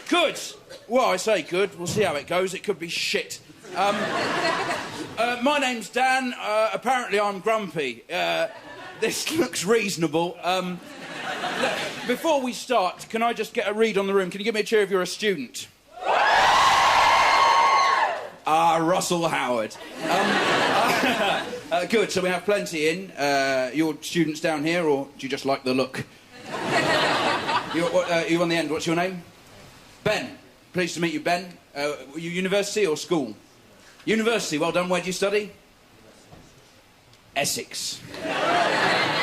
Good. Well, I say good. We'll see how it goes. It could be shit. My name's Dan. Apparently I'm grumpy. This looks reasonable. Before we start, can I just get a read on the room? Can you give me a cheer if you're a student? Russell Howard. Good, so we have plenty in. You're students down here, or do you just like the look? You on the end, what's your name? Ben. Pleased to meet you, Ben. Were you university or school? University, well done. Where do you study? Essex.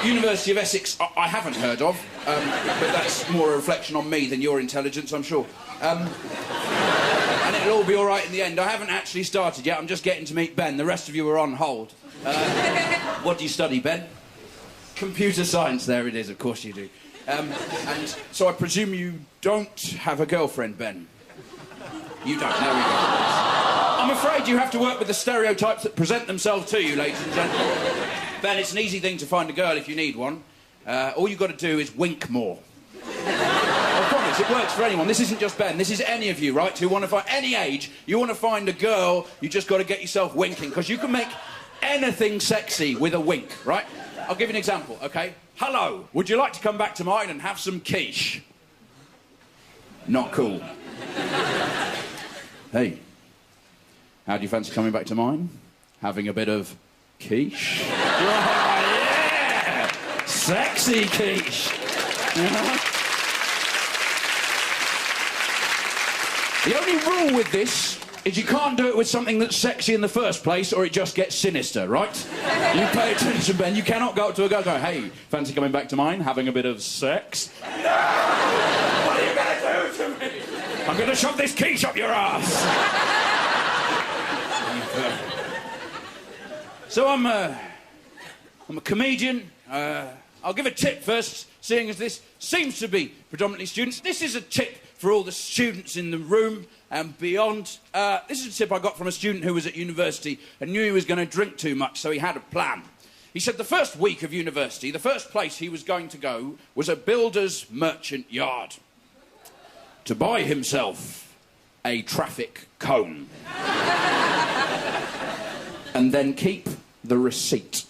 University of Essex, I haven't heard of, but that's more a reflection on me than your intelligence, I'm sure. And it'll all be all right in the end. I haven't actually started yet. I'm just getting to meet Ben. The rest of you are on hold. What do you study, Ben? Computer science. There it is. Of course you do. And so I presume you don't have a girlfriend, Ben? You don't. There we go. I'm afraid you have to work with the stereotypes that present themselves to you, ladies and gentlemen. Ben, it's an easy thing to find a girl if you need one. All you've got to do is wink more. I promise, it works for anyone. This isn't just Ben. This is any of you, right, who want to find... Any age, you want to find a girl, you just got to get yourself winking, because you can make anything sexy with a wink, right? I'll give you an example, OK? Hello, would you like to come back to mine and have some quiche? Not cool. Hey, how do you fancy coming back to mine? Having a bit of quiche? Oh, yeah! Sexy quiche! The only rule with this is you can't do it with something that's sexy in the first place, or it just gets sinister, right? You pay attention, Ben. You cannot go up to a girl and go, hey, fancy coming back to mine, having a bit of sex? No! What are you going to do to me? I'm going to shove this quiche up your ass! So I'm a comedian. I'll give a tip first, seeing as this seems to be predominantly students. This is a tip for all the students in the room and beyond. This is a tip I got from a student who was at university and knew he was going to drink too much, so he had a plan. He said the first week of university, the first place he was going to go was a builder's merchant yard to buy himself a traffic cone. And then keep the receipt.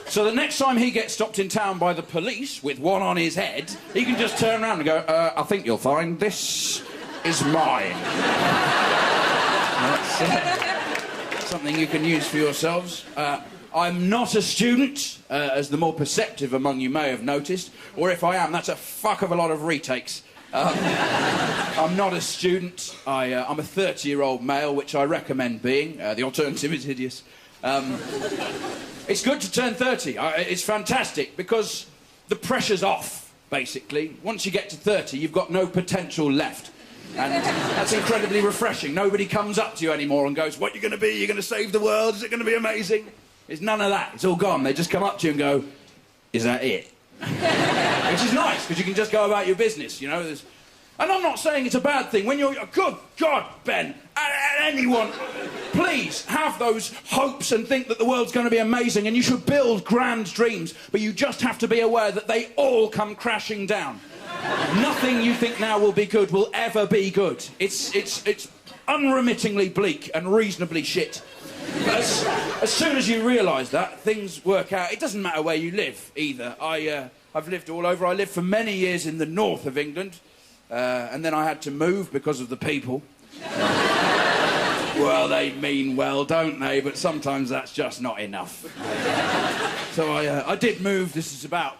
So the next time he gets stopped in town by the police with one on his head, he can just turn around and go, I think you'll find this is mine. That's something you can use for yourselves. I'm not a student, as the more perceptive among you may have noticed, or if I am, that's a fuck of a lot of retakes. I'm not a student. I'm a 30-year-old male, which I recommend being. The alternative is hideous. It's good to turn 30. It's fantastic because the pressure's off, basically. Once you get to 30, you've got no potential left. And that's incredibly refreshing. Nobody comes up to you anymore and goes, what are you going to be? You're going to save the world? Is it going to be amazing? It's none of that. It's all gone. They just come up to you and go, is that it? Which is nice, because you can just go about your business, you know. And I'm not saying it's a bad thing. When you're... Good God, Ben, anyone, please have those hopes and think that the world's going to be amazing and you should build grand dreams, but you just have to be aware that they all come crashing down. Nothing you think now will be good will ever be good. It's unremittingly bleak and reasonably shit. But as soon as you realise that, things work out. It doesn't matter where you live, either. I've lived all over. I lived for many years in the north of England, and then I had to move because of the people. Well, they mean well, don't they? But sometimes that's just not enough. So I did move. This is about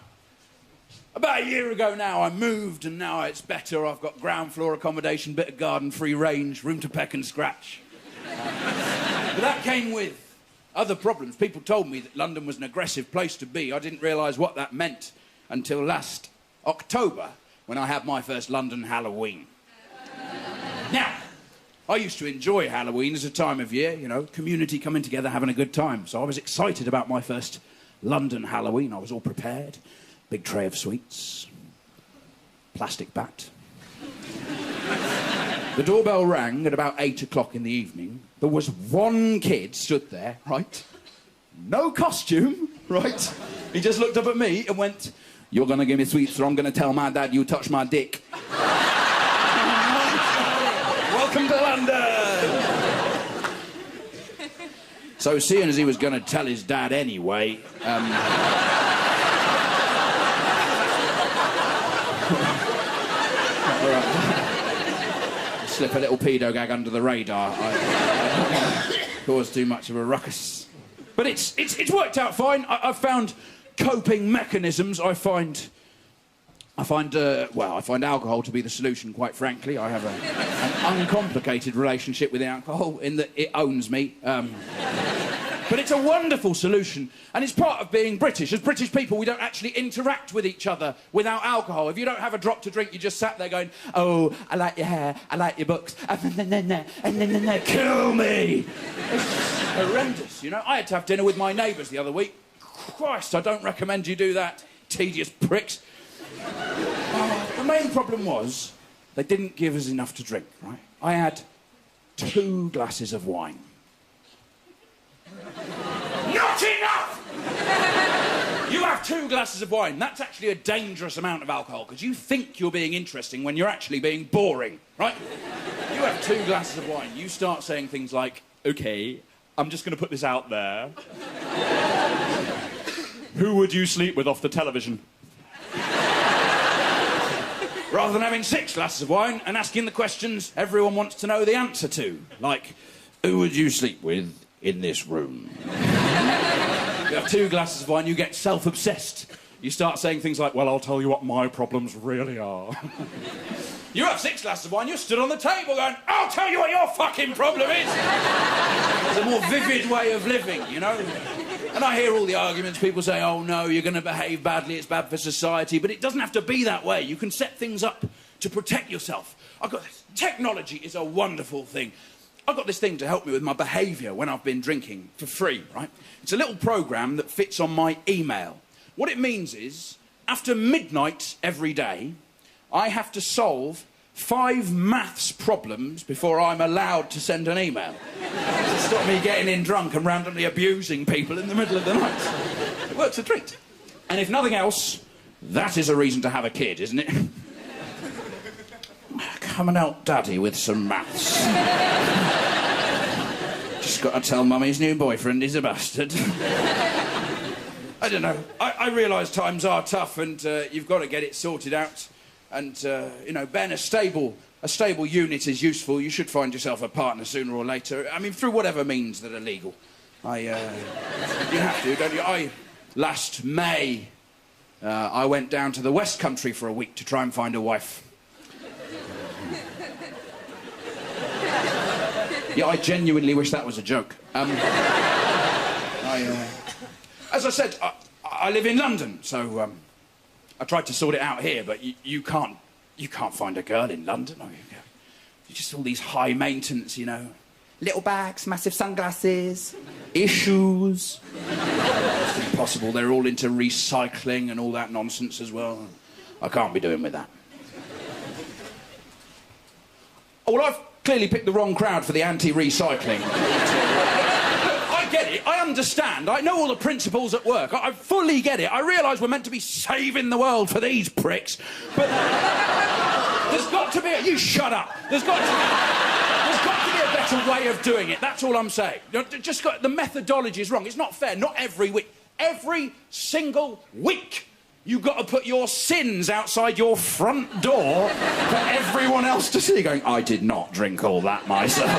a year ago now. I moved, and now it's better. I've got ground floor accommodation, bit of garden, free range, room to peck and scratch. But that came with other problems. People told me that London was an aggressive place to be. I didn't realise what that meant until last October, when I had my first London Halloween. Now, I used to enjoy Halloween as a time of year, you know, community coming together, having a good time. So I was excited about my first London Halloween. I was all prepared. Big tray of sweets. Plastic bat. The doorbell rang at about 8 o'clock in the evening. There was one kid stood there, right? No costume, right? He just looked up at me and went, you're going to give me sweets or I'm going to tell my dad you touched my dick. London! So, seeing as he was going to tell his dad anyway, slip a little pedo gag under the radar. I caused too much of a ruckus. But it's worked out fine. I've found coping mechanisms. I find alcohol to be the solution, quite frankly. I have an uncomplicated relationship with alcohol in that it owns me. But it's a wonderful solution, and it's part of being British. As British people, we don't actually interact with each other without alcohol. If you don't have a drop to drink, you just sat there going, oh, I like your hair, I like your books, kill me! It's horrendous, you know? I had to have dinner with my neighbours the other week. Christ, I don't recommend you do that, tedious pricks. The main problem was they didn't give us enough to drink, right? I had 2 glasses of wine. Not enough! You have 2 glasses of wine. That's actually a dangerous amount of alcohol, because you think you're being interesting when you're actually being boring, right? You have 2 glasses of wine. You start saying things like, OK, I'm just going to put this out there. Who would you sleep with off the television? Rather than having 6 glasses of wine and asking the questions everyone wants to know the answer to. Like, who would you sleep with in this room? You have 2 glasses of wine, you get self-obsessed. You start saying things like, well, I'll tell you what my problems really are. You have 6 glasses of wine, you're stood on the table going, I'll tell you what your fucking problem is! It's a more vivid way of living, you know? And I hear all the arguments, people say, oh no, you're going to behave badly, it's bad for society, but it doesn't have to be that way. You can set things up to protect yourself. I've got this. Technology is a wonderful thing. I've got this thing to help me with my behaviour when I've been drinking for free, right? It's a little programme that fits on my email. What it means is, after midnight every day, I have to solve 5 maths problems before I'm allowed to send an email. To stop me getting in drunk and randomly abusing people in the middle of the night. It works a treat. And if nothing else, that is a reason to have a kid, isn't it? Come and help Daddy with some maths. Just got to tell Mummy's new boyfriend he's a bastard. I don't know. I realise times are tough and you've got to get it sorted out. And, you know, Ben, a stable unit is useful. You should find yourself a partner sooner or later. I mean, through whatever means that are legal. You have to, don't you? Last May, I went down to the West Country for a week to try and find a wife. Yeah, I genuinely wish that was a joke. As I said, I live in London, so I tried to sort it out here, but you can't find a girl in London. You're just all these high maintenance, you know. Little bags, massive sunglasses, issues. It's impossible. They're all into recycling and all that nonsense as well. I can't be doing with that. Oh, well, I've clearly picked the wrong crowd for the anti-recycling. I get it, I understand, I know all the principles at work, I fully get it, I realise we're meant to be saving the world for these pricks, but there's got to be you shut up, there's got to be a better way of doing it, that's all I'm saying. The methodology is wrong, it's not fair, not every week, every single week. You've got to put your sins outside your front door for everyone else to see, going, I did not drink all that myself.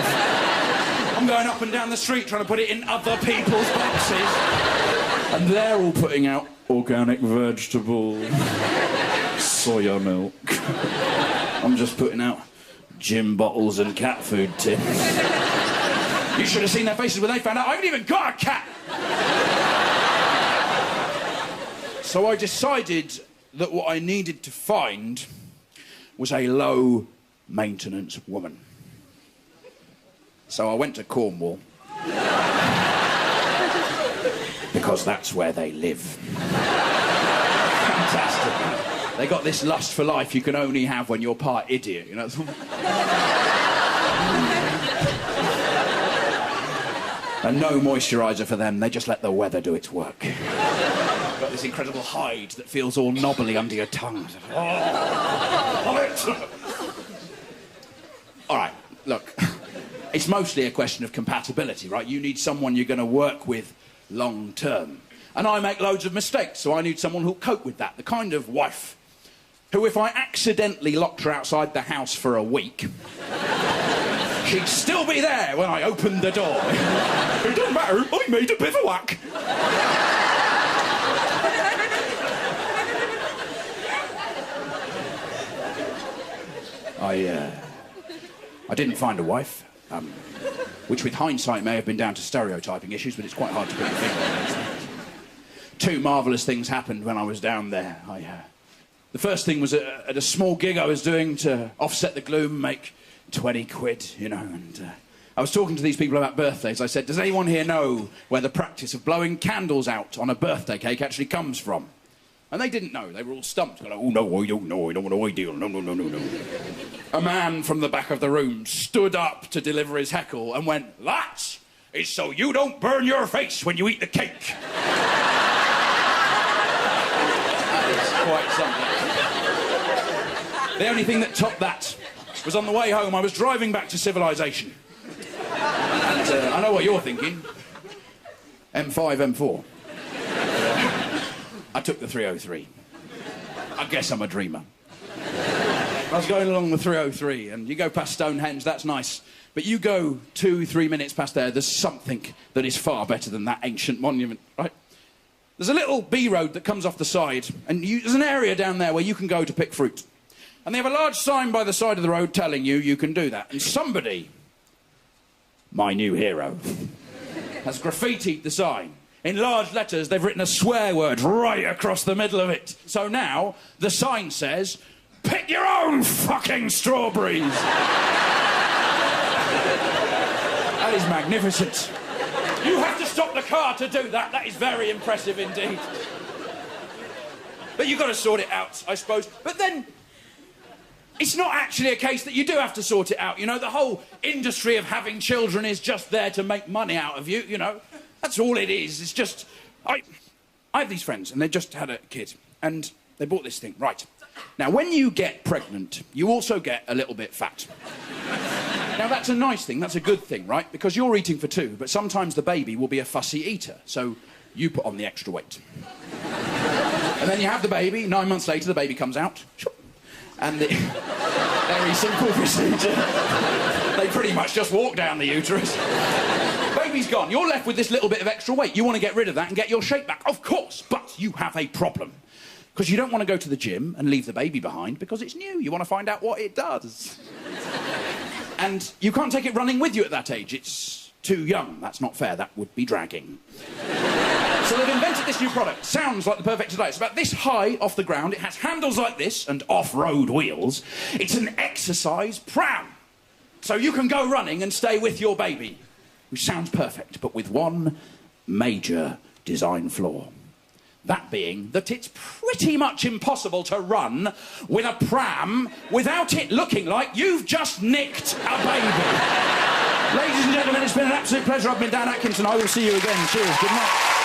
I'm going up and down the street trying to put it in other people's boxes. And they're all putting out organic vegetables, soya milk. I'm just putting out gin bottles and cat food tins. You should have seen their faces when they found out I haven't even got a cat. So I decided that what I needed to find was a low-maintenance woman. So I went to Cornwall. Because that's where they live. Fantastic. They got this lust for life you can only have when you're part idiot, you know? And no moisturiser for them, they just let the weather do its work. Got this incredible hide that feels all knobbly under your tongue. Oh, love it! All right, look. It's mostly a question of compatibility, right? You need someone you're going to work with long term. And I make loads of mistakes, so I need someone who'll cope with that. The kind of wife who, if I accidentally locked her outside the house for a week, she'd still be there when I opened the door. It doesn't matter, I made a bivouac. I didn't find a wife, which with hindsight may have been down to stereotyping issues, but it's quite hard to put your finger on it. Two marvellous things happened when I was down there. The first thing was at a small gig I was doing to offset the gloom, make 20 quid, you know, and I was talking to these people about birthdays. I said, does anyone here know where the practice of blowing candles out on a birthday cake actually comes from? And they didn't know. They were all stumped. Like, oh, no, I don't know. I don't know what I do. No. A man from the back of the room stood up to deliver his heckle and went, that is so you don't burn your face when you eat the cake. That is quite something. The only thing that topped that was on the way home, I was driving back to civilization. And I know what you're thinking. M5, M4. I took the 303. I guess I'm a dreamer. I was going along the 303, and you go past Stonehenge, that's nice. But you go 2-3 minutes past there's something that is far better than that ancient monument, right? There's a little B-road that comes off the side, and there's an area down there where you can go to pick fruit. And they have a large sign by the side of the road telling you can do that. And somebody, my new hero, has graffitied the sign. In large letters, they've written a swear word right across the middle of it. So now, the sign says, pick your own fucking strawberries. That is magnificent. You have to stop the car to do that. That is very impressive indeed. But you've got to sort it out, I suppose. But then, it's not actually a case that you do have to sort it out. You know, the whole industry of having children is just there to make money out of you, you know. That's all it is. It's just... I have these friends, and they just had a kid, and they bought this thing. Right. Now, when you get pregnant, you also get a little bit fat. Now, that's a nice thing. That's a good thing, right? Because you're eating for two, but sometimes the baby will be a fussy eater, so you put on the extra weight. And then you have the baby. 9 months later, the baby comes out. And the... very simple procedure. They pretty much just walk down the uterus. Baby's gone. You're left with this little bit of extra weight. You want to get rid of that and get your shape back. Of course, but you have a problem. Because you don't want to go to the gym and leave the baby behind because it's new. You want to find out what it does. And you can't take it running with you at that age. It's too young. That's not fair. That would be dragging. So they've invented this new product. Sounds like the perfect today. It's about this high off the ground. It has handles like this and off-road wheels. It's an exercise pram. So you can go running and stay with your baby. Which sounds perfect, but with one major design flaw. That being that it's pretty much impossible to run with a pram without it looking like you've just nicked a baby. Ladies and gentlemen, it's been an absolute pleasure. I've been Dan Atkinson. I will see you again. Cheers. Good night.